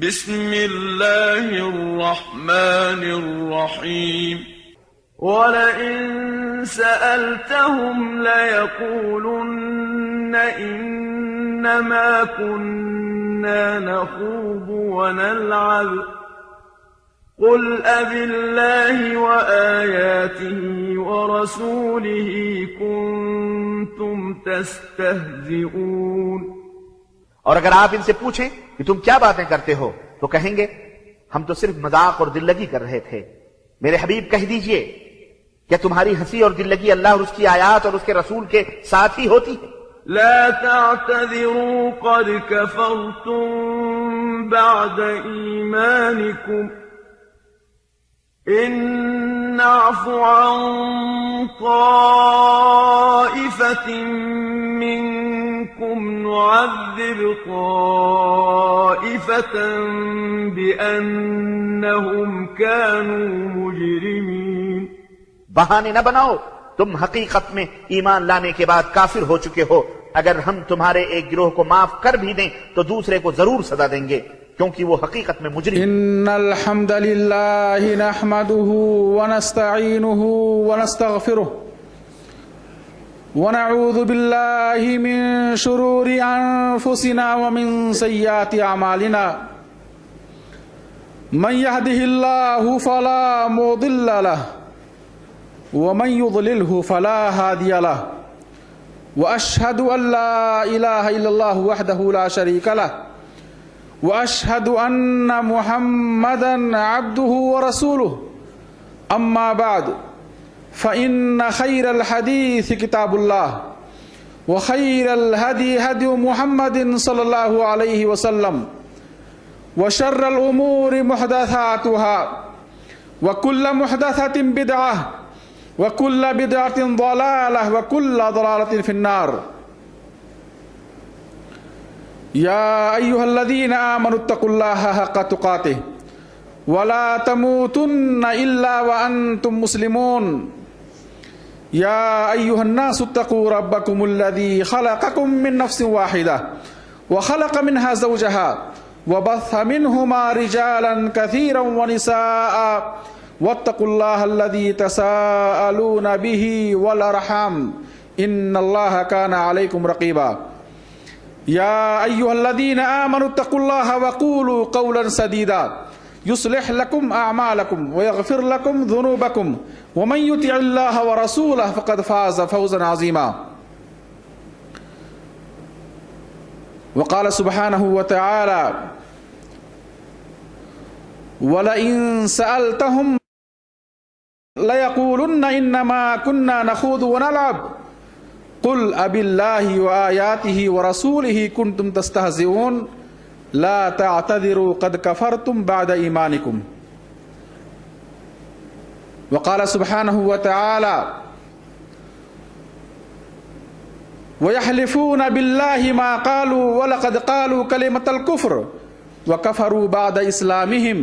بسم الله الرحمن الرحيم ولئن سألتهم ليقولن إنما كنا نخوض ونلعب قل أبالله وآياته ورسوله كنتم تستهزئون۔ اور اگر آپ ان سے پوچھیں کہ تم کیا باتیں کرتے ہو تو کہیں گے ہم تو صرف مذاق اور دل لگی کر رہے تھے۔ میرے حبیب کہہ دیجئے کیا تمہاری ہنسی اور دل لگی اللہ اور اس کی آیات اور اس کے رسول کے ساتھ ہی ہوتی ہے؟ لا تعتذروا قد كفرتم بعد إيمانكم إن نعف عن طائفة منكم نعذب طائفة بأنهم كانوا مجرمين۔ بہانے نہ بناؤ، تم حقیقت میں ایمان لانے کے بعد کافر ہو چکے ہو۔ اگر ہم تمہارے ایک گروہ کو معاف کر بھی دیں تو دوسرے کو ضرور سزا دیں گے کیونکہ وہ حقیقت میں مجرم۔ ان الحمد لله نحمده ونستعينه ونستغفره ونعوذ بالله من شرور انفسنا ومن سيئات اعمالنا من يهده الله فلا مضل له ومن يضلله فلا هادي له واشهد ان لا اله الا الله وحده لا شريك له واشهد ان محمدا عبده ورسوله اما بعد فان خير الحديث كتاب الله وخير الهدي هدي محمد صلى الله عليه وسلم وشر الامور محدثاتها وكل محدثة بدعة وكل بدعة ضلالة وكل ضلالة في النار۔ يا أيها الذين آمنوا اتقوا الله حق تقاته ولا تموتن إلا وأنتم مسلمون۔ يا أيها الناس اتقوا ربكم الذي خلقكم من نفس واحدة وخلق منها زوجها وبث منهما رجالا كثيرا ونساء واتقوا الله الذي تساءلون به والأرحام إن الله كان عليكم رقيبا۔ يا أيها الذين آمنوا اتقوا الله وقولوا قولا سديدا يصلح لكم أعمالكم ويغفر لكم ذنوبكم ومن يطع الله ورسوله فقد فاز فوزا عظيما۔ وقال سبحانه وتعالى ولئن سألتهم ليقولن إنما كنا نخوض ونلعب قل أبالله وآياته ورسوله كنتم تستهزئون لا تعتذروا قد كفرتم بعد إيمانكم۔ وقال سبحانه وتعالى ويحلفون بالله ما قالوا ولقد قالوا كلمة الكفر وكفروا بعد إسلامهم۔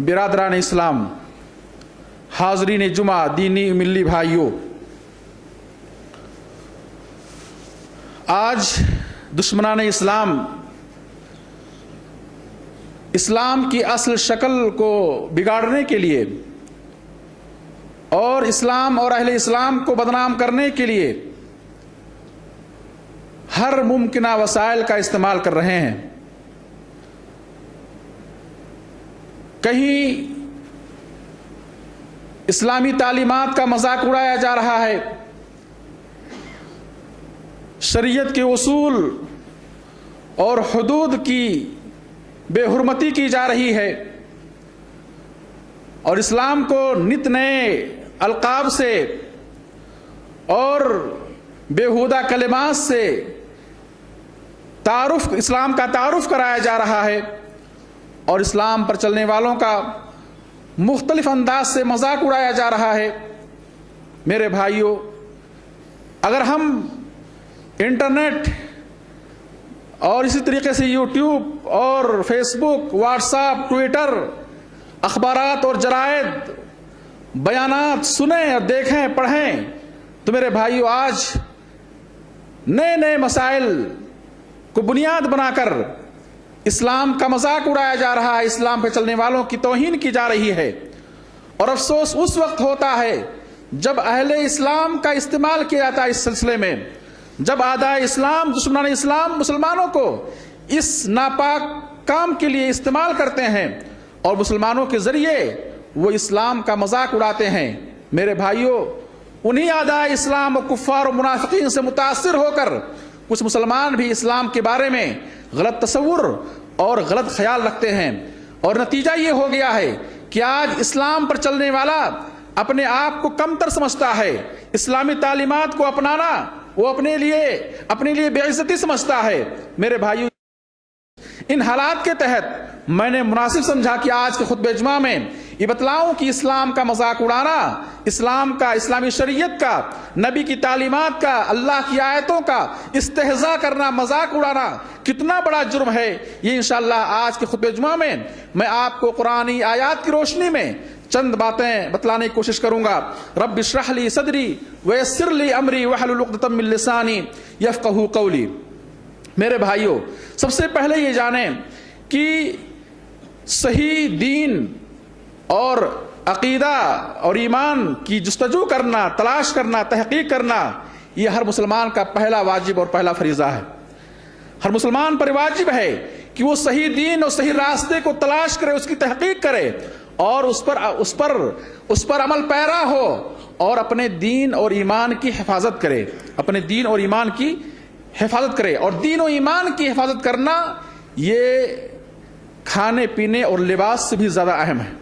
برادران اسلام، حاضرین جمعہ، دینی ملی بھائیوں، آج دشمنان اسلام اسلام کی اصل شکل کو بگاڑنے کے لیے اور اسلام اور اہل اسلام کو بدنام کرنے کے لیے ہر ممکنہ وسائل کا استعمال کر رہے ہیں۔ کہیں اسلامی تعلیمات کا مذاق اڑایا جا رہا ہے، شریعت کے اصول اور حدود کی بے حرمتی کی جا رہی ہے، اور اسلام کو نت نئے القاب سے اور بیہودہ کلمات سے اسلام کا تعارف کرایا جا رہا ہے، اور اسلام پر چلنے والوں کا مختلف انداز سے مذاق اڑایا جا رہا ہے۔ میرے بھائیوں، اگر ہم انٹرنیٹ اور اسی طریقے سے یوٹیوب اور فیس بک، واٹس ایپ، ٹویٹر، اخبارات اور جرائد، بیانات سنیں اور دیکھیں، پڑھیں تو میرے بھائیوں آج نئے نئے مسائل کو بنیاد بنا کر اسلام کا مذاق اڑایا جا رہا ہے، اسلام پہ چلنے والوں کی توہین کی جا رہی ہے۔ اور افسوس اس وقت ہوتا ہے جب اہل اسلام کا استعمال کیا جاتا ہے اس سلسلے میں، جب اعداء اسلام، دشمنان اسلام مسلمانوں کو اس ناپاک کام کے لیے استعمال کرتے ہیں اور مسلمانوں کے ذریعے وہ اسلام کا مذاق اڑاتے ہیں۔ میرے بھائیوں، انہی اعداء اسلام و کفار و منافقین سے متاثر ہو کر کچھ مسلمان بھی اسلام کے بارے میں غلط تصور اور غلط خیال رکھتے ہیں، اور نتیجہ یہ ہو گیا ہے کہ آج اسلام پر چلنے والا اپنے آپ کو کمتر سمجھتا ہے، اسلامی تعلیمات کو اپنانا وہ اپنے لیے بے عزتی سمجھتا ہے۔ میرے بھائیو، ان حالات کے تحت میں نے مناسب سمجھا کہ آج کے خطبہ جمعہ میں یہ بتلاؤں کہ اسلام کا مذاق اڑانا، اسلام کا، اسلامی شریعت کا، نبی کی تعلیمات کا، اللہ کی آیتوں کا استہزاء کرنا، مذاق اڑانا کتنا بڑا جرم ہے۔ یہ انشاءاللہ آج کے خطبہ جمعہ میں آپ کو قرآنی آیات کی روشنی میں چند باتیں بتلانے کی کوشش کروں گا۔ رب اشرح لی صدری ویسر لی امری واحلل عقدۃ من لسانی یفقہوا قولی۔ میرے بھائیوں، سب سے پہلے یہ جانیں کہ صحیح دین اور عقیدہ اور ایمان کی جستجو کرنا، تلاش کرنا، تحقیق کرنا، یہ ہر مسلمان کا پہلا واجب اور پہلا فریضہ ہے۔ ہر مسلمان پر واجب ہے کہ وہ صحیح دین اور صحیح راستے کو تلاش کرے، اس کی تحقیق کرے اور اس پر عمل پیرا ہو اور اپنے دین اور ایمان کی حفاظت کرے، اپنے دین اور ایمان کی حفاظت کرے۔ اور دین و ایمان کی حفاظت کرنا یہ کھانے پینے اور لباس سے بھی زیادہ اہم ہے۔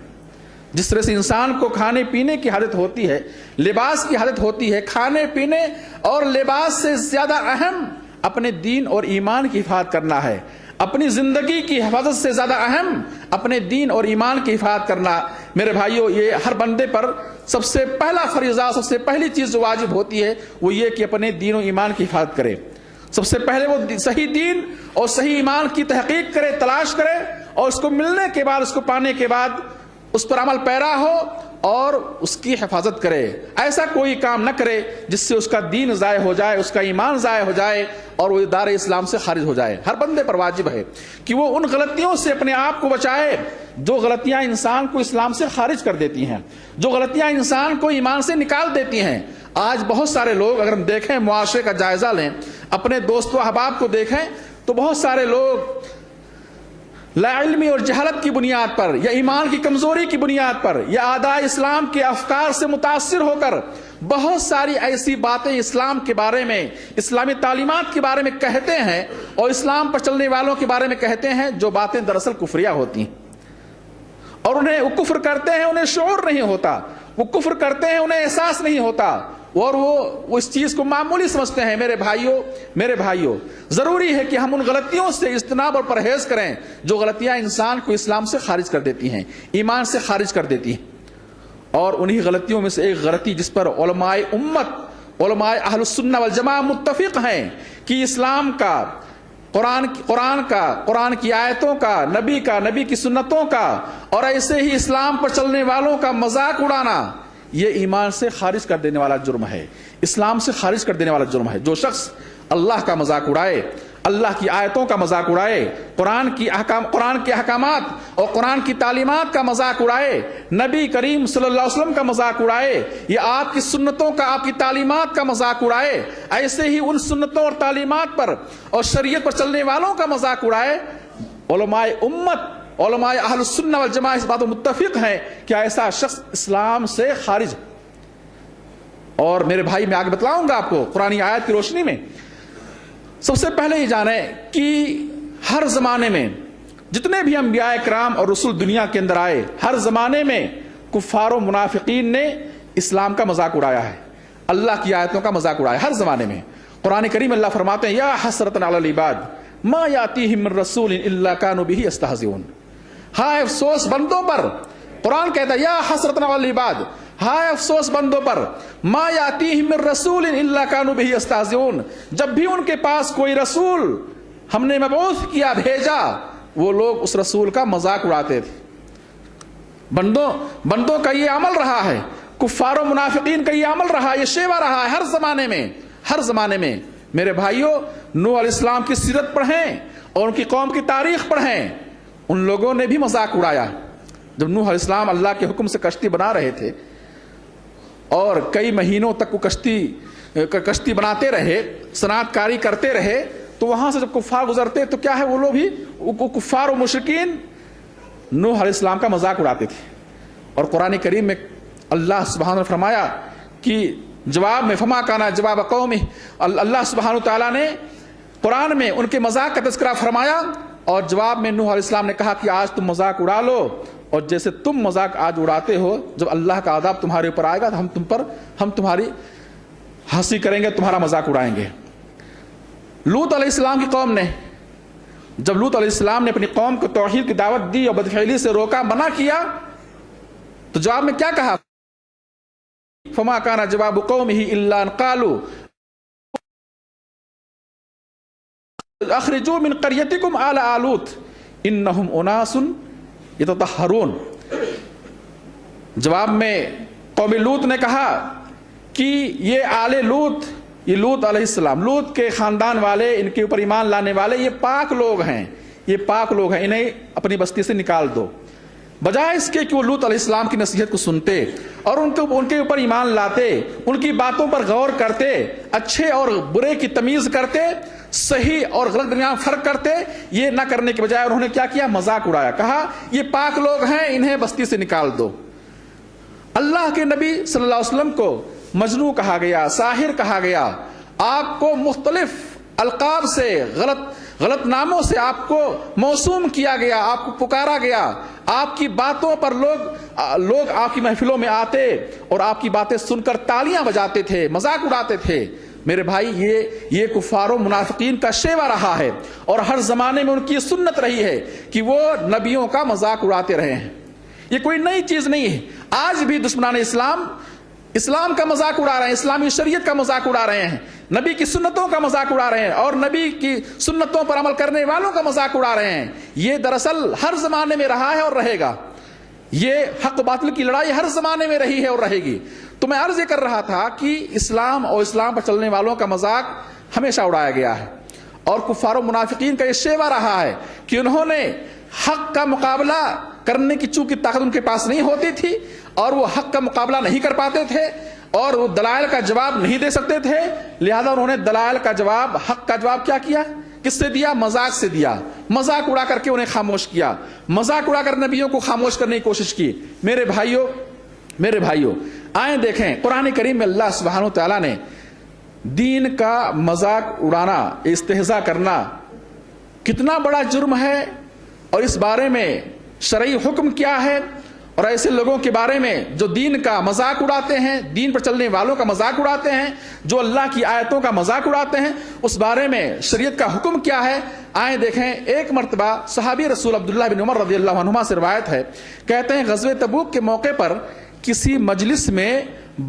جس طرح سے انسان کو کھانے پینے کی عادت ہوتی ہے، لباس کی عادت ہوتی ہے، کھانے پینے اور لباس سے زیادہ اہم اپنے دین اور ایمان کی حفاظت کرنا ہے۔ اپنی زندگی کی حفاظت سے زیادہ اہم اپنے دین اور ایمان کی حفاظت کرنا۔ میرے بھائیوں، یہ ہر بندے پر سب سے پہلا فریضہ، سب سے پہلی چیز جو واجب ہوتی ہے وہ یہ کہ اپنے دین و ایمان کی حفاظت کرے۔ سب سے پہلے وہ صحیح دین اور صحیح ایمان کی تحقیق کرے، تلاش کرے، اور اس کو ملنے کے بعد، اس کو پانے کے بعد اس پر عمل پیرا ہو اور اس کی حفاظت کرے۔ ایسا کوئی کام نہ کرے جس سے اس کا دین ضائع ہو جائے، اس کا ایمان ضائع ہو جائے اور وہ دار اسلام سے خارج ہو جائے۔ ہر بندے پر واجب ہے کہ وہ ان غلطیوں سے اپنے آپ کو بچائے جو غلطیاں انسان کو اسلام سے خارج کر دیتی ہیں، جو غلطیاں انسان کو ایمان سے نکال دیتی ہیں۔ آج بہت سارے لوگ، اگر ہم دیکھیں معاشرے کا جائزہ لیں، اپنے دوست و احباب کو دیکھیں تو بہت سارے لوگ لا علمی اور جہالت کی بنیاد پر یا ایمان کی کمزوری کی بنیاد پر یا اعداء اسلام کے افکار سے متاثر ہو کر بہت ساری ایسی باتیں اسلام کے بارے میں، اسلامی تعلیمات کے بارے میں کہتے ہیں اور اسلام پر چلنے والوں کے بارے میں کہتے ہیں جو باتیں دراصل کفریہ ہوتی ہیں، اور انہیں وہ کفر کرتے ہیں، انہیں شعور نہیں ہوتا، وہ کفر کرتے ہیں، انہیں احساس نہیں ہوتا اور وہ اس چیز کو معمولی سمجھتے ہیں۔ میرے بھائیوں، ضروری ہے کہ ہم ان غلطیوں سے اجتناب اور پرہیز کریں جو غلطیاں انسان کو اسلام سے خارج کر دیتی ہیں، ایمان سے خارج کر دیتی ہیں۔ اور انہی غلطیوں میں سے ایک غلطی جس پر علماء امت، علماء اہل السنہ والجماعہ متفق ہیں کہ اسلام کا، قرآن کی آیتوں کا، نبی کی سنتوں کا اور ایسے ہی اسلام پر چلنے والوں کا مذاق اڑانا، یہ ایمان سے خارج کر دینے والا جرم ہے، اسلام سے خارج کر دینے والا جرم ہے۔ جو شخص اللہ کا مذاق اڑائے، اللہ کی آیتوں کا مذاق اڑائے، قرآن کے احکامات اور قرآن کی تعلیمات کا مذاق اڑائے، نبی کریم صلی اللہ علیہ وسلم کا مذاق اڑائے یا آپ کی سنتوں کا، آپ کی تعلیمات کا مذاق اڑائے، ایسے ہی ان سنتوں اور تعلیمات پر اور شریعت پر چلنے والوں کا مذاق اڑائے، علماء امت، علماء اہل السنہ والجماعہ اس بات پر متفق ہیں کہ ایسا شخص اسلام سے خارج ہے۔ اور میرے بھائی، میں آگے بتلاؤں گا آپ کو قرآنی آیت کی روشنی میں۔ سب سے پہلے یہ جانیں کہ ہر زمانے میں جتنے بھی انبیاء کرام اور رسول دنیا کے اندر آئے، ہر زمانے میں کفار و منافقین نے اسلام کا مذاق اڑایا ہے، اللہ کی آیتوں کا مذاق اڑایا ہر زمانے میں۔ قرآن کریم اللہ فرماتے ہیں، یا حسرۃ علی العباد ما یاتیہم من رسول الا کانوا بہ یستہزئون۔ ہائے افسوس بندوں پر، قرآن کہتا ہے یا حسرۃ علی العباد، ہائے افسوس بندوں پر، ما یاتیہم من رسول الا کانوا بہ یستہزئون، جب بھی ان کے پاس کوئی رسول ہم نے مبعوث کیا، بھیجا، وہ لوگ اس رسول کا مذاق اڑاتے تھے۔ بندوں کا یہ عمل رہا ہے، کفار و منافقین کا یہ عمل رہا، یہ شیوا رہا ہے ہر زمانے میں۔ میرے بھائیوں، نوح علیہ السلام کی سیرت پڑھیں اور ان کی قوم کی تاریخ پڑھیں. ان لوگوں نے بھی مذاق اڑایا. جب نوح علیہ السلام اللہ کے حکم سے کشتی بنا رہے تھے اور کئی مہینوں تک وہ کشتی بناتے رہے، صنعت کاری کرتے رہے، تو وہاں سے جب کفار گزرتے تو کیا ہے، وہ لوگ بھی کفار و مشرکین نوح علیہ السلام کا مذاق اڑاتے تھے. اور قرآن کریم میں اللہ سبحانہ نے فرمایا کہ جواب میں فما کانا جواب قومی، اللہ سبحانہ تعالیٰ نے قرآن میں ان کے مذاق کا تذکرہ فرمایا اور جواب میں نوح علیہ السلام نے کہا کہ آج تم مذاق اڑا لو، اور جیسے تم مذاق آج اڑاتے ہو، جب اللہ کا عذاب تمہارے اوپر آئے گا تو ہم تمہاری ہنسی کریں گے، تمہارا مذاق اڑائیں گے. لوط علیہ السلام کی قوم نے جب لوط علیہ السلام نے اپنی قوم کو توحید کی دعوت دی اور بدفعلی سے روکا، منع کیا، تو جواب میں کیا کہا؟ فما کان جواب قومه الا ان قالوا اخرجوا من قريتكم آل لوط انهم اناس یتطہرون. جواب میں قوم لوط نے کہا کہ یہ آل لوط، یہ لوط علیہ السلام، لوط کے خاندان والے، ان کے اوپر ایمان لانے والے، یہ پاک لوگ ہیں، یہ پاک لوگ ہیں، انہیں اپنی بستی سے نکال دو. بجائے اس کے کہ وہ لوط علیہ السلام کی نصیحت کو سنتے اور ان کے اوپر ایمان لاتے، ان کی باتوں پر غور کرتے، اچھے اور برے کی تمیز کرتے، صحیح اور غلط درمیان فرق کرتے، یہ نہ کرنے کے بجائے انہوں نے کیا کیا؟ مذاق اڑایا. کہا یہ پاک لوگ ہیں، انہیں بستی سے نکال دو. اللہ کے نبی صلی اللہ علیہ وسلم کو مجنون کہا گیا، ساحر کہا گیا، آپ کو مختلف القاب سے، غلط ناموں سے آپ کو موسوم کیا گیا، آپ کو پکارا گیا. آپ کی باتوں پر لوگ آپ کی محفلوں میں آتے اور آپ کی باتیں سن کر تالیاں بجاتے تھے، مذاق اڑاتے تھے. میرے بھائی، یہ کفار و منافقین کا شیوا رہا ہے اور ہر زمانے میں ان کی سنت رہی ہے کہ وہ نبیوں کا مذاق اڑاتے رہے ہیں. یہ کوئی نئی چیز نہیں ہے. آج بھی دشمنان اسلام کا مذاق اڑا رہے ہیں، اسلامی شریعت کا مذاق اڑا رہے ہیں، نبی کی سنتوں کا مذاق اڑا رہے ہیں اور نبی کی سنتوں پر عمل کرنے والوں کا مذاق اڑا رہے ہیں. یہ دراصل ہر زمانے میں رہا ہے اور رہے گا. یہ حق و باطل کی لڑائی ہر زمانے میں رہی ہے اور رہے گی. تو میں عرض یہ کر رہا تھا کہ اسلام اور اسلام پر چلنے والوں کا مذاق ہمیشہ اڑایا گیا ہے اور کفار و منافقین کا یہ شیوا رہا ہے کہ انہوں نے حق کا مقابلہ کرنے کی چونکہ طاقت ان کے پاس نہیں ہوتی تھی اور وہ حق کا مقابلہ نہیں کر پاتے تھے اور وہ دلائل کا جواب نہیں دے سکتے تھے، لہذا انہوں نے دلائل کا جواب، حق کا جواب کیا کیا؟ کس سے دیا؟ مذاق سے دیا. مذاق اڑا کر کے انہیں خاموش کیا، مذاق اڑا کر نبیوں کو خاموش کرنے کی کوشش کی. میرے بھائیوں آئیں دیکھیں قرآن کریم میں اللہ سبحانہ تعالیٰ نے دین کا مذاق اڑانا، استہزاء کرنا کتنا بڑا جرم ہے اور اس بارے میں شرعی حکم کیا ہے، اور ایسے لوگوں کے بارے میں جو دین کا مذاق اڑاتے ہیں، دین پر چلنے والوں کا مذاق اڑاتے ہیں، جو اللہ کی آیتوں کا مذاق اڑاتے ہیں، اس بارے میں شریعت کا حکم کیا ہے. آئیں دیکھیں. ایک مرتبہ صحابی رسول عبداللہ بن عمر رضی اللہ عنہما سے روایت ہے، کہتے ہیں غزوہ تبوک کے موقع پر کسی مجلس میں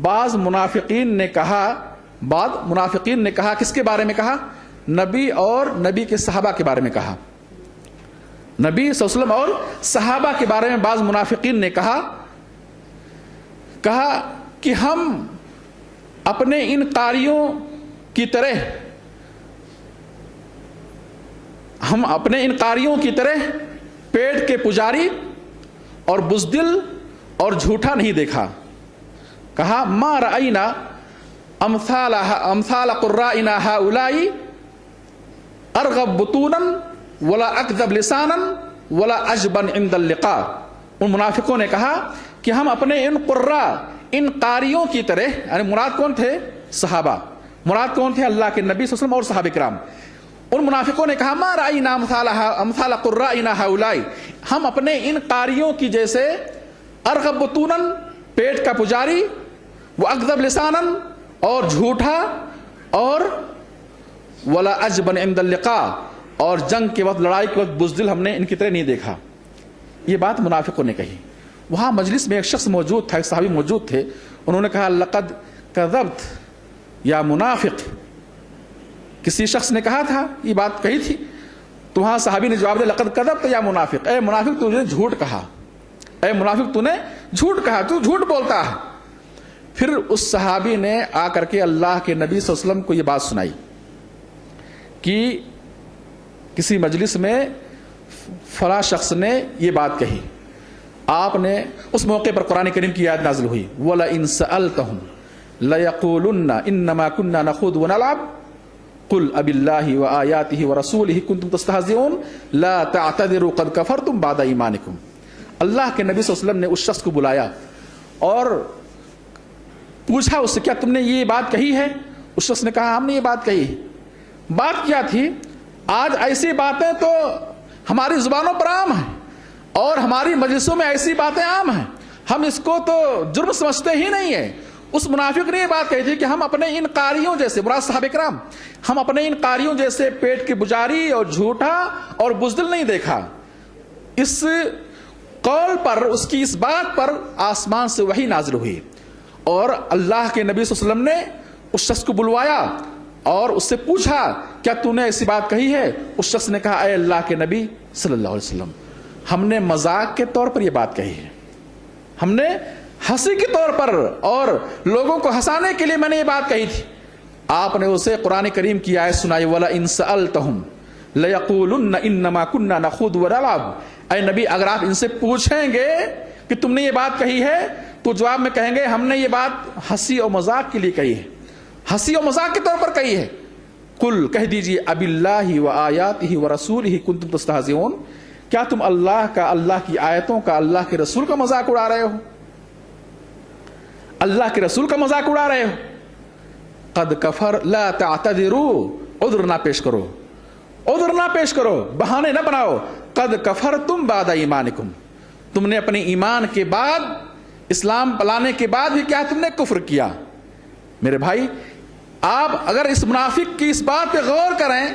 بعض منافقین نے کہا کس کے بارے میں کہا؟ نبی اور نبی کے صحابہ کے بارے میں کہا. نبی صلی اللہ علیہ وسلم اور صحابہ کے بارے میں بعض منافقین نے کہا کہ ہم اپنے ان قاریوں کی طرح پیٹ کے پجاری اور بزدل اور جھوٹا نہیں دیکھا. کہا ما رأینا امثال قرائنا هؤلاء ارغب بطونا ولا اکذب لسانا ولا اجبن عند اللقاء. ان منافقوں نے کہا کہ ہم اپنے ان قرا، ان قاریوں کی طرح، یعنی مراد کون تھے؟ صحابہ. مراد کون تھے؟ اللہ کے نبی صلی اللہ علیہ وسلم اور صحابہ کرام. ان منافقوں نے کہا ما رأینا امثال قرائنا هؤلاء، ہم اپنے ان قاریوں کی جیسے ارغب بطونا، پیٹ کا پجاری، وہ اکذب لسانا، اور جھوٹا، اور ولا اجبن عند اللقاء، اور جنگ کے وقت، لڑائی کے وقت بزدل ہم نے ان کی طرح نہیں دیکھا. یہ بات منافقوں نے کہی. وہاں مجلس میں ایک شخص موجود تھا، ایک صحابی موجود تھے. انہوں نے کہا لقد کذبت یا منافق. کسی شخص نے کہا تھا، یہ بات کہی تھی، تو وہاں صحابی نے جواب دیا لقد کذبت یا منافق، اے منافق تو نے جھوٹ کہا، اے منافق تو نے جھوٹ کہا، تو جھوٹ بولتا ہے. پھر اس صحابی نے آ کر کے اللہ کے نبی صلی اللہ علیہ وسلم کو یہ بات سنائی کہ کسی مجلس میں فلاں شخص نے یہ بات کہی، آپ نے اس موقع پر قرآن کریم کی آیت نازل ہوئی وَلَئِن سَأَلْتَهُمْ لَيَقُولُنَّ إِنَّمَا كُنَّا نَخُوضُ وَنَلْعَبُ قُلْ أَبِاللَّهِ وَآيَاتِهِ وَرَسُولِهِ كُنتُمْ تَسْتَهْزِئُونَ لَا تَعْتَذِرُوا قَدْ كَفَرْتُمْ بَعْدَ إِيمَانِكُمْ۔ اللہ کے نبی صلی اللہ علیہ وسلم نے اس شخص کو بلایا اور پوچھا اس سے کیا تم نے یہ بات کہی ہے؟ اس شخص نے کہا ہم نے یہ بات کہی ہے۔ بات کیا تھی؟ آج ایسی باتیں تو ہماری زبانوں پر عام ہیں اور ہماری مجلسوں میں ایسی باتیں عام ہیں، ہم اس کو تو جرم سمجھتے ہی نہیں ہیں۔ اس منافق نے یہ بات کہی تھی کہ ہم اپنے ان قاریوں جیسے، مراد صحابہ کرام، ہم اپنے ان قاریوں جیسے پیٹ کی بجاری اور جھوٹا اور بزدل نہیں دیکھا۔ اس قول پر، اس کی اس بات پر آسمان سے وحی نازل ہوئی اور اللہ کے نبی صلی اللہ علیہ وسلم نے اس شخص کو بلوایا اور اس سے پوچھا کیا تو نے ایسی بات کہی ہے؟ اس شخص نے کہا اے اللہ کے نبی صلی اللہ علیہ وسلم، ہم نے مذاق کے طور پر یہ بات کہی ہے، ہم نے ہنسی کے طور پر اور لوگوں کو ہنسانے کے لیے میں نے یہ بات کہی تھی۔ آپ نے اسے قرآن کریم کی آیت سنائی وَلَئِن سَأَلْتَهُمْ لَيَقُولُنَّ إِنَّمَا كُنَّا نَخُوضُ وَنَلْعَبُ۔ اے نبی، اگر آپ ان سے پوچھیں گے کہ تم نے یہ بات کہی ہے تو جواب میں کہیں گے ہم نے یہ بات ہنسی اور مذاق کے لیے کہی ہے، ہنسی اور مذاق کے طور پر کہی ہے۔ قل، کہہ دیجئے أَبِاللَّهِ وَآيَاتِهِ وَرَسُولِهِ كُنتُمْ تَسْتَهْزِئُونَ، کیا تم اللہ کا، اللہ کی آیتوں کا، اللہ کے رسول کا مذاق اڑا رہے ہو؟ اللہ کے رسول کا مذاق اڑا رہے ہو؟ قد کفر لا تعتذروا، عذر نہ پیش کرو، عذر نہ پیش کرو، بہانے نہ بناؤ۔ قد کفرتم بعد ایمانکم، تم نے اپنے ایمان کے بعد، اسلام لانے کے بعد بھی کیا تم نے کفر کیا۔ میرے بھائی، آپ اگر اس منافق کی اس بات پہ غور کریں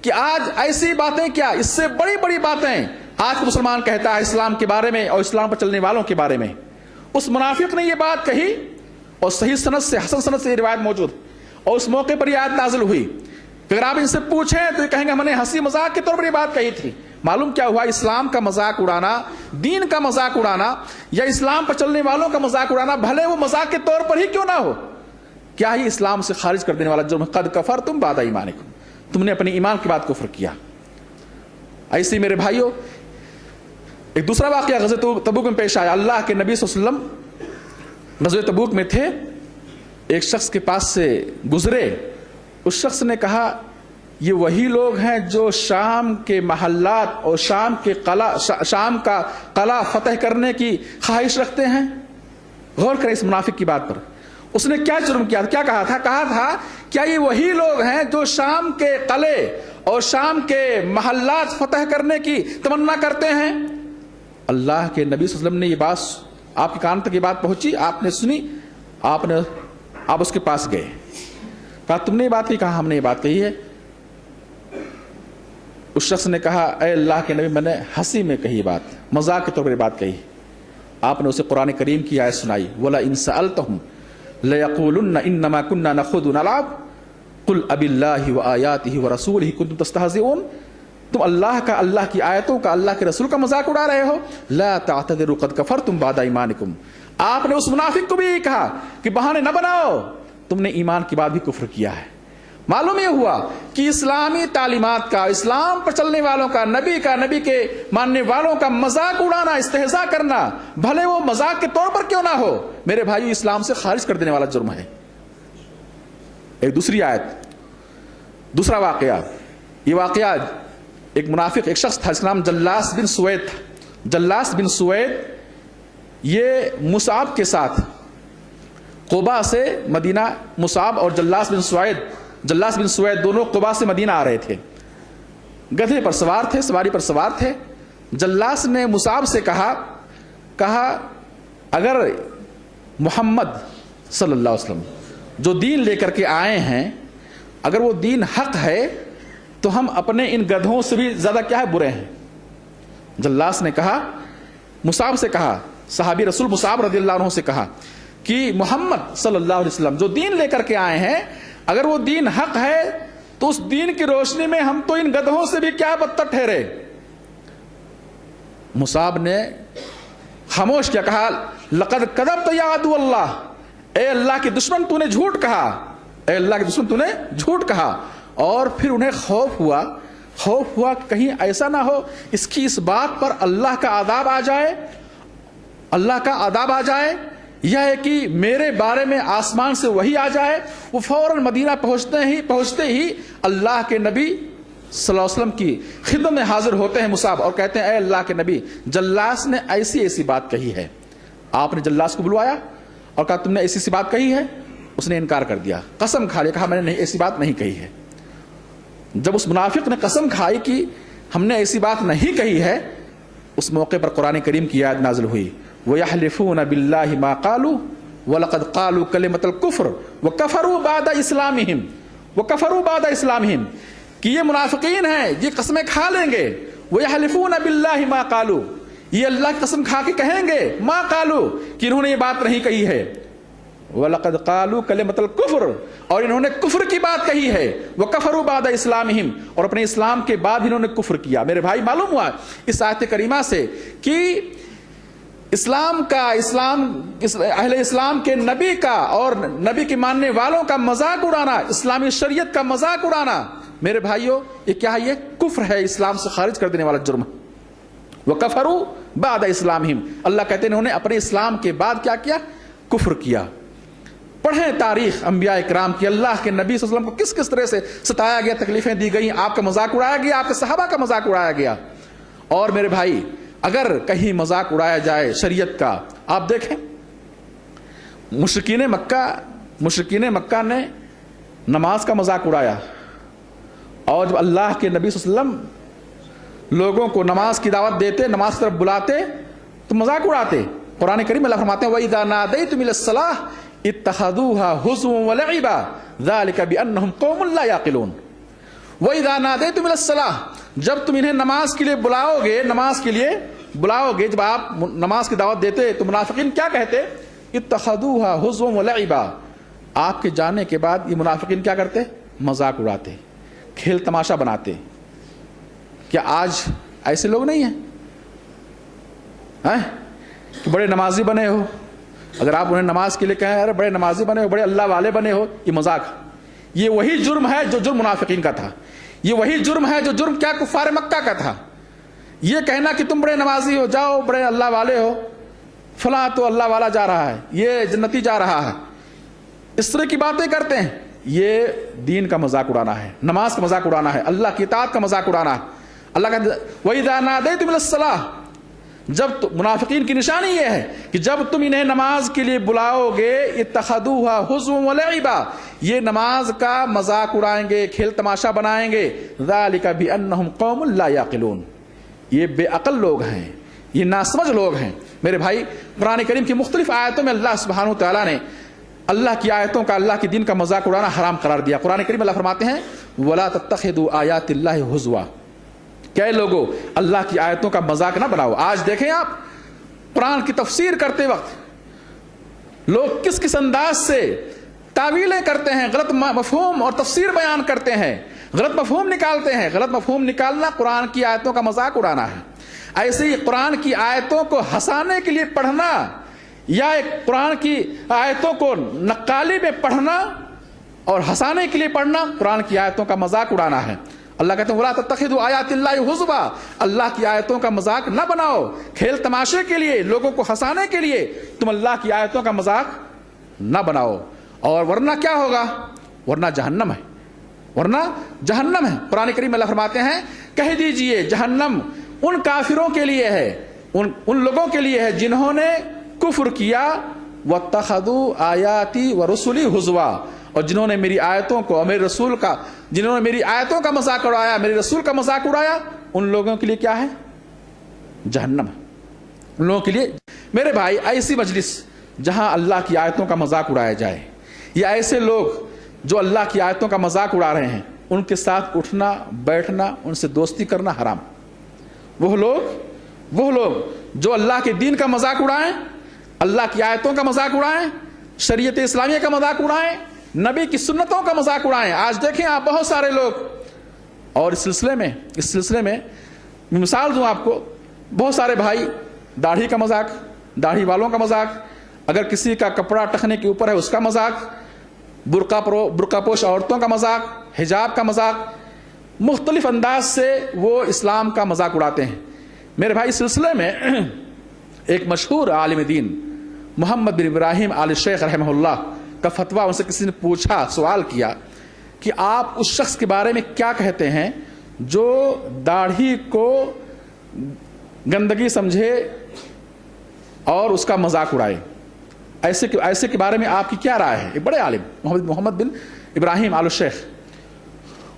کہ آج ایسی باتیں، کیا اس سے بڑی بڑی باتیں آج مسلمان کہتا ہے اسلام کے بارے میں اور اسلام پر چلنے والوں کے بارے میں، اس منافق نے یہ بات کہی اور صحیح سند سے، حسن سند سے یہ روایت موجود، اور اس موقع پر یہ آیت نازل ہوئی۔ اگر آپ ان سے پوچھیں تو یہ کہیں گے ہم نے ہنسی مذاق کے طور پر یہ بات کہی تھی۔ معلوم کیا ہوا؟ اسلام کا مذاق اڑانا، دین کا مذاق اڑانا یا اسلام پر چلنے والوں کا مذاق اڑانا، بھلے وہ مذاق کے طور پر ہی کیوں نہ ہو، کیا ہی اسلام سے خارج کر دینے والا جرم۔ قد کفرتم بعد ایمانکم، تم نے اپنے ایمان کے بعد کفر کیا۔ ایسے میرے بھائیوں، ایک دوسرا واقعہ غزوہ تبوک میں پیش آیا۔ اللہ کے نبی صلی اللہ علیہ وسلم غزوہ تبوک میں تھے، ایک شخص کے پاس سے گزرے، اس شخص نے کہا یہ وہی لوگ ہیں جو شام کے محلات اور شام کا قلعہ فتح کرنے کی خواہش رکھتے ہیں۔ غور کریں اس منافق کی بات پر، اس نے کیا جرم کیا تھا؟ کیا کہا تھا؟ کہا تھا کیا یہ وہی لوگ ہیں جو شام کے قلعے اور شام کے محلات فتح کرنے کی تمنا کرتے ہیں؟ اللہ کے نبی صلی اللہ علیہ وسلم نے یہ بات، آپ کے کان تک یہ بات پہنچی، آپ نے سنی، آپ اس کے پاس گئے، کہا تم نے یہ بات نہیں کہا، ہم نے یہ بات کہی ہے۔ اس شخص نے کہا اے اللہ کے نبی، میں نے ہنسی میں کہی بات، مذاق کے طور پر یہ بات کہی۔ آپ نے اسے قرآن کریم کی آیت سنائی وَلَئِن سَأَلْتَهُمْ لَيَقُولُنَّ إِنَّمَا كُنَّا نَخُوضُ وَنَلْعَبُ قُلْ أَبِاللَّهِ وَآيَاتِهِ وَرَسُولِهِ كُنتُمْ تَسْتَهْزِئُونَ، تم اللہ کا، اللہ کی آیتوں کا، اللہ کے رسول کا مذاق اڑا رہے ہو۔ لا تعتذروا قد کفرتم بعد ایمانکم، آپ نے اس منافق کو بھی کہا کہ بہانے نہ بناؤ، تم نے ایمان کے بعد بھی کفر کیا ہے۔ معلوم یہ ہوا کہ اسلامی تعلیمات کا، اسلام پر چلنے والوں کا، نبی کے ماننے والوں کا مذاق اڑانا، استہزاء کرنا، بھلے وہ مذاق کے طور پر کیوں نہ ہو، میرے بھائیو اسلام سے خارج کر دینے والا جرم ہے۔ ایک دوسری آیت، دوسرا واقعہ، یہ واقعہ ایک منافق، ایک شخص تھا، اس کا نام جلاس بن سوید تھا۔ جلاس بن سوید یہ مصعب کے ساتھ قبا سے مدینہ، مصعب اور جلاس بن سوید دونوں قبا سے مدینہ آ رہے تھے، گدھے پر سوار تھے، سواری پر سوار تھے۔ جلاس نے مصعب سے کہا اگر محمد صلی اللہ علیہ وسلم جو دین لے کر کے آئے ہیں، اگر وہ دین حق ہے تو ہم اپنے ان گدھوں سے بھی زیادہ کیا ہے، برے ہیں۔ جلاس نے کہا، مصعب سے کہا، صحابی رسول مصعب رضی اللہ عنہ سے کہا کہ محمد صلی اللہ علیہ وسلم جو دین لے کر کے آئے ہیں، اگر وہ دین حق ہے تو اس دین کی روشنی میں ہم تو ان گدھوں سے بھی کیا بدتر ٹھہرے۔ مصعب نے خاموش کیا، کہا لقد کذبت یا عدو اللہ، اے اللہ کے دشمن تو نے جھوٹ کہا، اے اللہ کے دشمن تو نے جھوٹ کہا۔ اور پھر انہیں خوف ہوا کہ کہیں ایسا نہ ہو اس کی اس بات پر اللہ کا عذاب آ جائے یا ہے کہ میرے بارے میں آسمان سے وحی آ جائے. وہ فوراً مدینہ پہنچتے ہی اللہ کے نبی صلی اللہ علیہ وسلم کی خدمت میں حاضر ہوتے ہیں مصعب اور کہتے ہیں اے اللہ کے نبی جلاس نے ایسی بات کہی ہے. آپ نے جلاس کو بلوایا اور کہا تم نے ایسی بات کہی ہے. اس نے انکار کر دیا, قسم کھا لیا, کہا میں نے ایسی بات نہیں کہی ہے. جب اس منافق نے قسم کھائی کہ ہم نے ایسی بات نہیں کہی ہے, اس موقع پر قرآن کریم کی آیت نازل ہوئی وَيَحْلِفُونَ بِاللَّهِ مَا قَالُوا وَلَقَدْ قَالُوا كَلِمَةَ الْكُفْرِ وَكَفَرُوا بَعْدَ إِسْلَامِهِمْ کہ یہ منافقین ہیں, یہ قسمیں کھا لیں گے. وَيَحْلِفُونَ بِاللَّهِ مَا قَالُوا, یہ اللہ کی قسم کھا کے کہیں گے مَا قَالُوا کہ انہوں نے یہ بات نہیں کہی ہے. وَلَقَدْ قَالُوا كَلِمَةَ الْكُفْرِ اور انہوں نے کفر کی بات کہی ہے. وَكَفَرُوا بَعْدَ إِسْلَامِهِمْ اور اپنے اسلام کے بعد انہوں نے کفر کیا. میرے بھائی معلوم ہوا اس آیت کریمہ سے کہ اہل اسلام کے نبی کا اور نبی کے ماننے والوں کا مذاق اڑانا, اسلامی شریعت کا مذاق اڑانا, میرے بھائیوں یہ کیا ہے؟ یہ کفر ہے, اسلام سے خارج کر دینے والا جرم. وَكَفَرُوا بَعْدَ إِسْلَامِهِمْ اللہ کہتے ہیں انہوں نے اپنے اسلام کے بعد کیا کیا؟ کفر کیا. پڑھیں تاریخ انبیاء کرام کی, اللہ کے نبی صلی اللہ علیہ وسلم کو کس کس طرح سے ستایا گیا, تکلیفیں دی گئیں, آپ کا مذاق اڑایا گیا, آپ کے صحابہ کا مذاق اڑایا گیا. اور میرے بھائی اگر کہیں مذاق اڑایا جائے شریعت کا, آپ دیکھیں مشرکین مکہ نے نماز کا مذاق اڑایا, اور جب اللہ کے نبی صلی اللہ علیہ وسلم لوگوں کو نماز کی دعوت دیتے, نماز کی طرف بلاتے تو مذاق اڑاتے. قرآن کریم اللہ فرماتے ہیں وَإِذَا نَادَيْتُمْ إِلَى الصَّلَاةِ اتخذوها هزوا ولعبا ذلك بأنهم قوم لا يعقلون. وإذا ناديتم إلى الصلاة جب تم انہیں نماز کے لیے بلاؤ گے, جب آپ نماز کی دعوت دیتے تو منافقین کیا کہتے؟ اتخذوها هزوا ولعبا. آپ کے جانے کے بعد یہ منافقین کیا کرتے؟ مذاق اڑاتے, کھیل تماشا بناتے. کیا آج ایسے لوگ نہیں ہیں کہ بڑے نمازی بنے ہو, اگر آپ انہیں نماز کے لیے کہیں ارے بڑے نمازی بنے ہو, بڑے اللہ والے بنے ہو, یہ مذاق. یہ وہی جرم ہے جو جرم منافقین کا تھا, یہ وہی جرم ہے جو جرم کیا کفار مکہ کا تھا. یہ کہنا کہ تم بڑے نمازی ہو, جاؤ بڑے اللہ والے ہو, فلاں تو اللہ والا جا رہا ہے, یہ جنتی جا رہا ہے, اس طرح کی باتیں کرتے ہیں. یہ دین کا مذاق اڑانا ہے, نماز کا مذاق اڑانا ہے, اللہ کی اطاعت کا مذاق اڑانا ہے. اللہ کا وَإِذَا نَادَيْتُمْ إِلَى الصَّلَاةِ جب منافقین کی نشانی یہ ہے کہ جب تم انہیں نماز کے لیے بلاؤ گے اتخذوها هزوا ولعبا, یہ نماز کا مذاق اڑائیں گے, کھیل تماشا بنائیں گے. ذالک بانہم قوم لا یعقلون, یہ بے عقل لوگ ہیں, یہ ناسمجھ لوگ ہیں. میرے بھائی قرآن کریم کی مختلف آیتوں میں اللہ سبحانہ وتعالیٰ نے اللہ کی آیتوں کا, اللہ کے دین کا مذاق اڑانا حرام قرار دیا. قرآن کریم اللہ فرماتے ہیں ولا تتخذوا آیات اللہ ہزوا, کہ لوگوں اللہ کی آیتوں کا مذاق نہ بناؤ. آج دیکھیں آپ قرآن کی تفسیر کرتے وقت لوگ کس کس انداز سے تعویلیں کرتے ہیں, غلط مفہوم اور تفسیر بیان کرتے ہیں, غلط مفہوم نکالتے ہیں. غلط مفہوم نکالنا قرآن کی آیتوں کا مذاق اڑانا ہے. ایسے ہی قرآن کی آیتوں کو ہنسانے کے لیے پڑھنا یا قرآن کی آیتوں کو نقالی میں پڑھنا اور ہنسانے کے لیے پڑھنا قرآن کی آیتوں کا مذاق اڑانا ہے. اللہ کہتے ہیں وَلَا تَتَّخِذُوا آیَاتِ اللَّهِ هُزُوًا اللہ کی آیتوں کا مذاق نہ بناؤ, کھیل تماشے کے لیے, لوگوں کو ہنسانے کے لیے تم اللہ کی آیتوں کا مذاق نہ بناؤ, اور ورنہ کیا ہوگا؟ ورنہ جہنم ہے, ورنہ جہنم ہے. قرآن کریم اللہ فرماتے ہیں کہہ دیجئے جہنم ان کافروں کے لیے ہے, ان لوگوں کے لیے ہے جنہوں نے کفر کیا وَاتَّخَذُوا آیَاتِي وَرُسُلِي هُزُوًا اور جنہوں نے میری آیتوں کو اور میرے رسول کا, جنہوں نے میری آیتوں کا مذاق اڑایا, میرے رسول کا مذاق اڑایا, ان لوگوں کے لیے کیا ہے؟ جہنم. ان لوگوں کے لیے. میرے بھائی ایسی مجلس جہاں اللہ کی آیتوں کا مذاق اڑایا جائے یا ایسے لوگ جو اللہ کی آیتوں کا مذاق اڑا رہے ہیں, ان کے ساتھ اٹھنا بیٹھنا, ان سے دوستی کرنا حرام. وہ لوگ جو اللہ کے دین کا مذاق اڑائیں, اللہ کی آیتوں کا مذاق اڑائیں, شریعت اسلامیہ کا مذاق اڑائیں, نبی کی سنتوں کا مذاق اڑائیں. آج دیکھیں آپ بہت سارے لوگ, اور اس سلسلے میں مثال دوں آپ کو, بہت سارے بھائی داڑھی کا مذاق, داڑھی والوں کا مذاق, اگر کسی کا کپڑا ٹخنے کے اوپر ہے اس کا مذاق, برقع پوش عورتوں کا مذاق، حجاب کا مذاق، مختلف انداز سے وہ اسلام کا مذاق اڑاتے ہیں۔ میرے بھائی، اس سلسلے میں ایک مشہور عالم دین محمد بن ابراہیم آل شیخ رحمہ اللہ کا فتویٰ، ان سے کسی نے پوچھا، سوال کیا کہ آپ اس شخص کے بارے میں کیا کہتے ہیں جو داڑھی کو گندگی سمجھے اور اس کا مذاق اڑائے، ایسے کے بارے میں آپ کی کیا رائے ہے؟ ایک بڑے عالم محمد بن ابراہیم آل شیخ،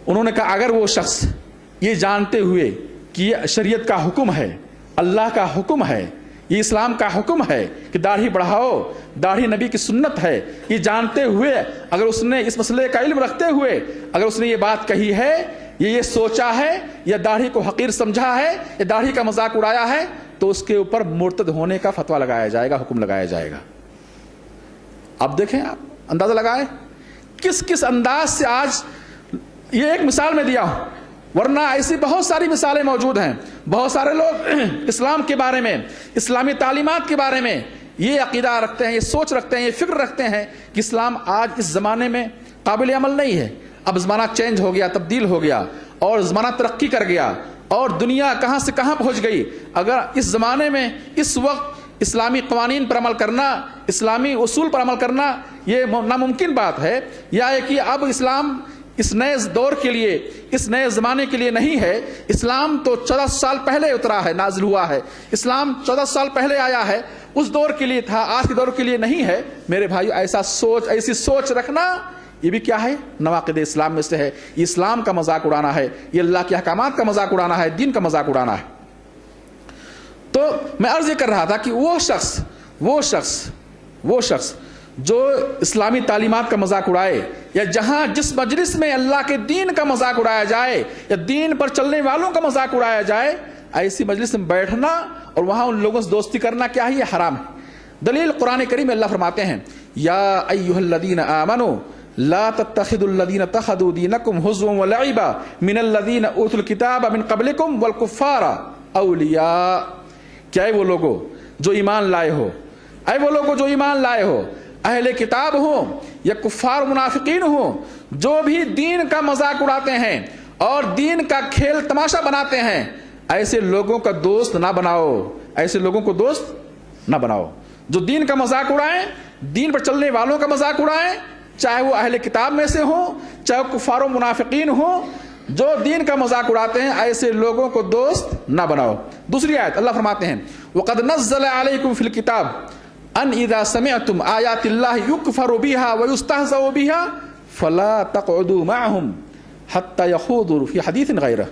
انہوں نے کہا اگر وہ شخص یہ جانتے ہوئے کہ یہ شریعت کا حکم ہے، اللہ کا حکم ہے، یہ اسلام کا حکم ہے کہ داڑھی بڑھاؤ، داڑھی نبی کی سنت ہے، یہ جانتے ہوئے اگر اس نے اس مسئلے کا علم رکھتے ہوئے اگر اس نے یہ بات کہی ہے، یہ سوچا ہے، یا داڑھی کو حقیر سمجھا ہے، یا داڑھی کا مذاق اڑایا ہے، تو اس کے اوپر مرتد ہونے کا فتویٰ لگایا جائے گا، حکم لگایا جائے گا۔ اب دیکھیں، آپ اندازہ لگائیں کس انداز سے آج، یہ ایک مثال میں دیا ہوں، ورنہ ایسی بہت ساری مثالیں موجود ہیں۔ بہت سارے لوگ اسلام کے بارے میں، اسلامی تعلیمات کے بارے میں یہ عقیدہ رکھتے ہیں، یہ سوچ رکھتے ہیں، یہ فکر رکھتے ہیں کہ اسلام آج اس زمانے میں قابل عمل نہیں ہے، اب زمانہ چینج ہو گیا، تبدیل ہو گیا، اور زمانہ ترقی کر گیا، اور دنیا کہاں سے کہاں پہنچ گئی۔ اگر اس زمانے میں اس وقت اسلامی قوانین پر عمل کرنا، اسلامی اصول پر عمل کرنا یہ ناممکن بات ہے، یا ہے کہ اب اسلام اس نئے دور کے لیے، اس نئے زمانے کے لیے نہیں ہے۔ اسلام تو 14 سال پہلے اترا ہے، نازل ہوا ہے، اسلام 14 سال پہلے آیا ہے، اس دور کے لیے تھا، آج کے دور کے لیے نہیں ہے۔ میرے بھائیو، ایسی سوچ رکھنا یہ بھی کیا ہے؟ نواقض اسلام میں سے ہے۔ یہ اسلام کا مذاق اڑانا ہے، یہ اللہ کے احکامات کا مذاق اڑانا ہے، دین کا مذاق اڑانا ہے۔ تو میں عرض یہ کر رہا تھا کہ وہ شخص جو اسلامی تعلیمات کا مذاق اڑائے، یا جس مجلس میں اللہ کے دین کا مذاق اڑایا جائے یا دین پر چلنے والوں کا مذاق اڑایا جائے، ایسی مجلس میں بیٹھنا اور وہاں ان لوگوں سے دوستی کرنا کیا ہے؟ یہ حرام ہے۔ دلیل قرآن کریم میں اللہ فرماتے ہیں، یا ایھا الذین آمنوا لا تتخذوا الذین اتخذوا دینکم ہزوا ولعبا من الذین اوتوا الکتاب من قبلکم والکفار اولیاء۔ کیا ہے وہ لوگوں جو ایمان لائے ہو، اے وہ لوگوں جو ایمان لائے ہو، اہل کتاب ہوں یا کفار منافقین ہوں، جو بھی دین کا مذاق اڑاتے ہیں اور دین کا کھیل تماشا بناتے ہیں، ایسے لوگوں کا دوست نہ بناؤ، ایسے لوگوں کو دوست نہ بناؤ۔ جو دین کا مذاق اڑائیں، دین پر چلنے والوں کا مذاق اڑائیں، چاہے وہ اہل کتاب میں سے ہوں، چاہے وہ کفار و منافقین ہوں، جو دین کا مذاق اڑاتے ہیں، ایسے لوگوں کو دوست نہ بناؤ۔ دوسری آیت اللہ فرماتے ہیں، وَقَدْ نَزَّلَ عَلَيْكُمْ فِي الْكِتَابِ ان اذا سمعتم آیات اللہ یکفر بها ویستہزأ بها فلا تقعدوا معهم حتى يخوضوا في حدیث غیرہ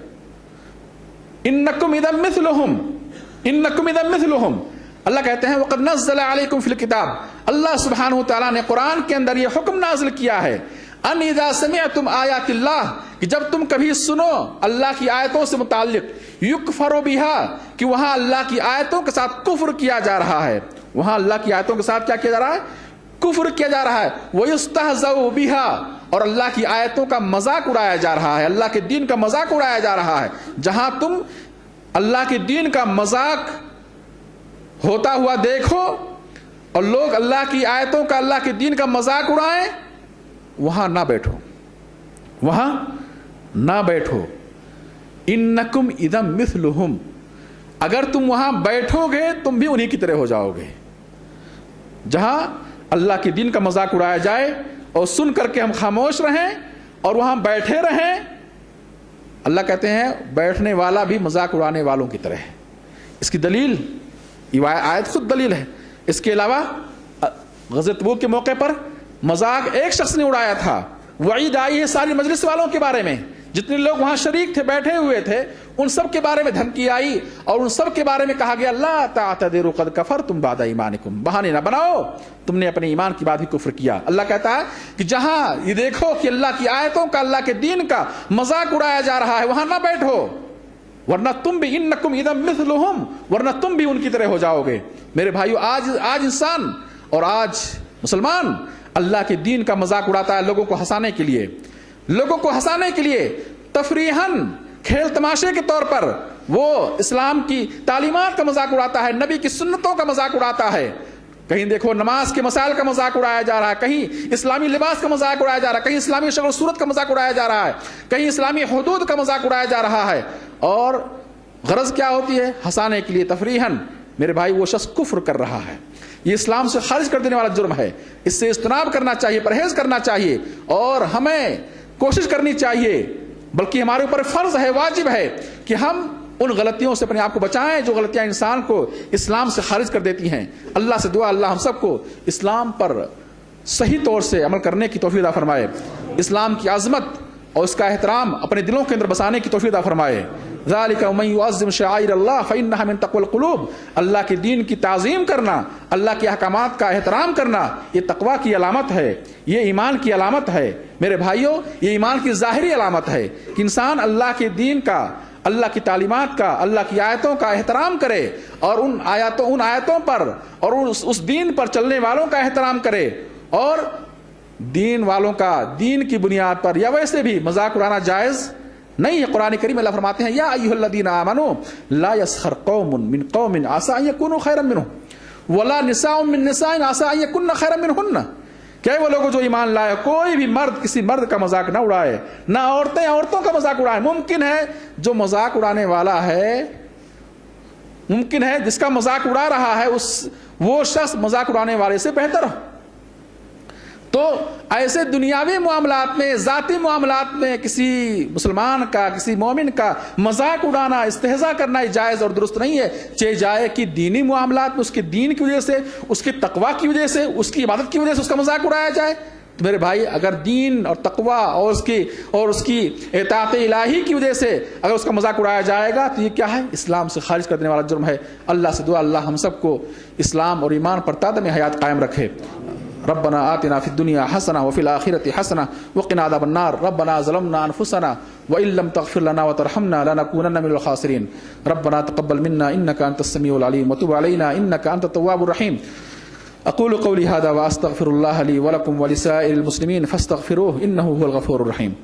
انکم اذا مثلهم۔ اللہ کہتے ہیں وقد نزل علیکم فی الکتاب، اللہ سبحانہ وتعالیٰ نے قرآن کے اندر یہ حکم نازل کیا ہے، ان اذا سمعتم آیات اللہ، کہ جب تم کبھی سنو اللہ کی آیتوں سے متعلق، یکفر بها، کہ وہاں اللہ کی آیتوں کے ساتھ کفر کیا جا رہا ہے، وہاں اللہ کی آیتوں کے ساتھ کیا کیا جا رہا ہے؟ کفر کیا جا رہا ہے۔ وَيُسْتَهْزَأُ بِهَا، اور اللہ کی آیتوں کا مذاق اڑایا جا رہا ہے، اللہ کے دین کا مذاق اڑایا جا رہا ہے۔ جہاں تم اللہ کے دین کا مذاق ہوتا ہوا دیکھو اور لوگ اللہ کی آیتوں کا، اللہ کے دین کا مذاق اڑائیں، وہاں نہ بیٹھو، وہاں نہ بیٹھو۔ اِنَّكُمْ اِذًا مِثْلُهُمْ، اگر تم وہاں بیٹھو گے تم بھی انہی کی طرح ہو جاؤ گے۔ جہاں اللہ کے دین کا مذاق اڑایا جائے اور سن کر کے ہم خاموش رہیں اور وہاں بیٹھے رہیں، اللہ کہتے ہیں بیٹھنے والا بھی مذاق اڑانے والوں کی طرح ہے۔ اس کی دلیل، یہ آیت خود دلیل ہے۔ اس کے علاوہ غزوہ تبوک کے موقع پر مذاق ایک شخص نے اڑایا تھا، وعید آئی ہے ساری مجلس والوں کے بارے میں، جتنے لوگ وہاں شریک تھے، بیٹھے ہوئے تھے، ان سب کے بارے میں دھمکی آئی اور ان سب کے بارے میں کہا گیا لا تعتذروا قد کفرتم بعد ایمانکم، بہانے نہ بناؤ، تم نے اپنے ایمان کے بعد ہی کفر کیا۔ اللہ کہتا ہے کہ جہاں یہ دیکھو کہ اللہ کی آیتوں کا، اللہ کے دین کا مذاق اڑایا جا رہا ہے، وہاں نہ بیٹھو، ورنہ تم بھی انکم اذا مثلہم، ورنہ تم بھی ان کی طرح ہو جاؤ گے۔ میرے بھائیو، آج انسان اور آج مسلمان اللہ کے دین کا مذاق اڑاتا ہے لوگوں کو ہنسانے کے لیے، لوگوں کو ہنسانے کے لیے، تفریحاً، کھیل تماشے کے طور پر وہ اسلام کی تعلیمات کا مذاق اڑاتا ہے، نبی کی سنتوں کا مذاق اڑاتا ہے، کہیں دیکھو نماز کے مسائل کا مذاق اڑایا جا رہا ہے، کہیں اسلامی لباس کا مذاق اڑایا جا رہا ہے، کہیں اسلامی شکل و صورت کا مذاق اڑایا جا رہا ہے، کہیں اسلامی حدود کا مذاق اڑایا جا رہا ہے، اور غرض کیا ہوتی ہے؟ ہنسانے کے لیے، تفریحاً۔ میرے بھائی وہ شخص کفر کر رہا ہے، یہ اسلام سے خارج کر دینے والا جرم ہے، اس سے اجتناب کرنا چاہیے، پرہیز کرنا چاہیے، اور ہمیں کوشش کرنی چاہیے، بلکہ ہمارے اوپر فرض ہے، واجب ہے کہ ہم ان غلطیوں سے اپنے آپ کو بچائیں جو غلطیاں انسان کو اسلام سے خارج کر دیتی ہیں۔ اللہ سے دعا اللہ ہم سب کو اسلام پر صحیح طور سے عمل کرنے کی توفیق عطا فرمائے، اسلام کی عظمت اور اس کا احترام اپنے دلوں کے اندر بسانے کی توفیق عطا فرمائے۔ ذالک ومن یعظم شعائر اللہ فانھا من تقوی القلوب، اللہ کے دین کی تعظیم کرنا، اللہ کے احکامات کا احترام کرنا، یہ تقوی کی علامت ہے، یہ ایمان کی علامت ہے۔ میرے بھائیوں، یہ ایمان کی ظاہری علامت ہے کہ انسان اللہ کے دین کا، اللہ کی تعلیمات کا، اللہ کی آیتوں کا احترام کرے، اور ان آیتوں پر اور اس دین پر چلنے والوں کا احترام کرے، اور دین والوں کا دین کی بنیاد پر یا ویسے بھی مذاق اڑانا جائز نہیں ہے۔ قرآن کریم اللہ فرماتے ہیں یا ایھا الذین آمنوا لا یسخر قوم من قوم عسى ان یکونوا خیرا منهم ولا نساء من نساء عسى ان یکن خیرا منهن، کہ وہ لوگ جو ایمان لائے، کوئی بھی مرد کسی مرد کا مذاق نہ اڑائے، نہ عورتیں عورتوں کا مذاق اڑائیں۔ ممکن ہے جو مذاق اڑانے والا ہے، ممکن ہے جس کا مذاق اڑا رہا ہے وہ شخص مذاق اڑانے والے سے بہتر ہو۔ تو ایسے دنیاوی معاملات میں، ذاتی معاملات میں کسی مسلمان کا، کسی مومن کا مذاق اڑانا، استہزاء کرنا جائز اور درست نہیں ہے، چاہے جائے کہ دینی معاملات میں اس کے دین کی وجہ سے، اس کی تقوی کی وجہ سے، اس کی عبادت کی وجہ سے اس کا مذاق اڑایا جائے۔ تو میرے بھائی، اگر دین اور تقوی اور اس کی اطاعت الہی کی وجہ سے اگر اس کا مذاق اڑایا جائے گا تو یہ کیا ہے؟ اسلام سے خارج کر دینے والا جرم ہے۔ اللہ سے دعا اللہ ہم سب کو اسلام اور ایمان پر تادم حیات قائم رکھے۔ ربنا آتنا فی الدنیا حسنہ وفی الآخرۃ حسنہ وقنا عذاب النار ربنا ظلمنا انفسنا وإن لم تغفر لنا وترحمنا لنكونن من الخاسرین ربنا تقبل منا انك انت السمیع العلیم وتب علینا انك انت التواب الرحیم۔ اقول قولی هذا واستغفر الله لي ولكم ولسائر المسلمین فاستغفروه انه هو الغفور الرحیم۔